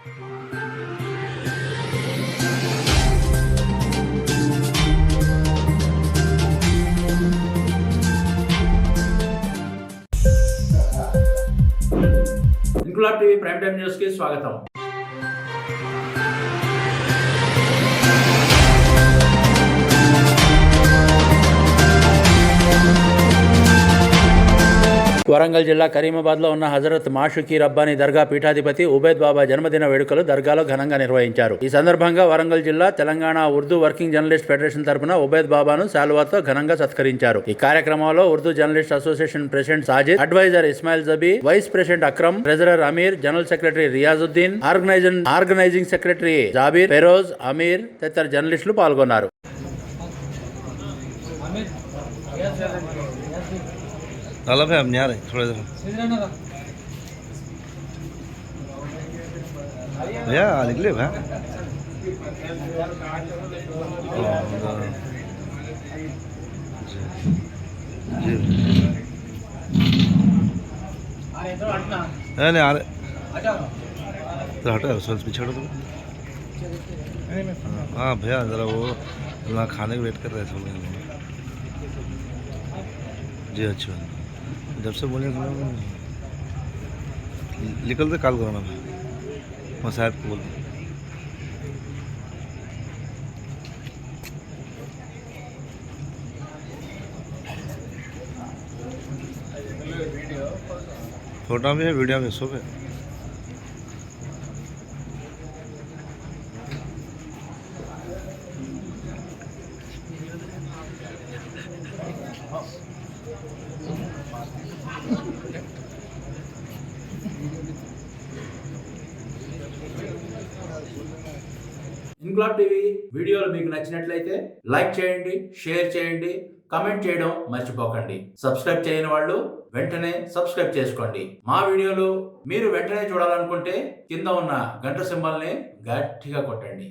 Inquilab TV prime time news కి స్వాగతం. వరంగల్ జిల్లా కరీమాబాద్లో ఉన్న హజరత్ మాషుకీ రబ్బానీ దర్గా పీఠాధిపతి ఉబైద్ బాబా జన్మదిన వేడుకలు దర్గాలో ఘనంగా నిర్వహించారు. ఈ సందర్భంగా వరంగల్ జిల్లా Telangana Urdu working journalist federation తరపున ఉబైద్ బాబాను శాలువాతో ఘనంగా సత్కరించారు. ఈ కార్యక్రమంలో Urdu journalist association president Sajid, adviser Ismail Zabi, vice president Akram, treasurer Amir, general secretary Riyazuddin, organising secretary Jabir, Feroz, Amir తదితర జర్నలిస్టులు పాల్గొన్నారు. अलग है, अब नहीं आ रहे थोड़ा देर भैया निकले भैया जी नहीं आ रहे तो हटा रसोई पीछे हटो तुम। हाँ भैया ज़रा वो वहाँ खाने की वेट कर रहे थे जी। अच्छा जब से बोले निकलते कॉल करो ना, मैं साहब को बोल फोटो भी है, वीडियो भी सब है। ఇంక్లాబ్ టీవీ వీడియోలు మీకు నచ్చినట్లయితే లైక్ చేయండి, షేర్ చేయండి, కామెంట్ చేయడం మర్చిపోకండి. సబ్స్క్రైబ్ చేయని వాళ్ళు వెంటనే సబ్స్క్రైబ్ చేసుకోండి. మా వీడియోలు మీరు వెంటనే చూడాలనుకుంటే కింద ఉన్న గంట సింబల్ని గట్టిగా కొట్టండి.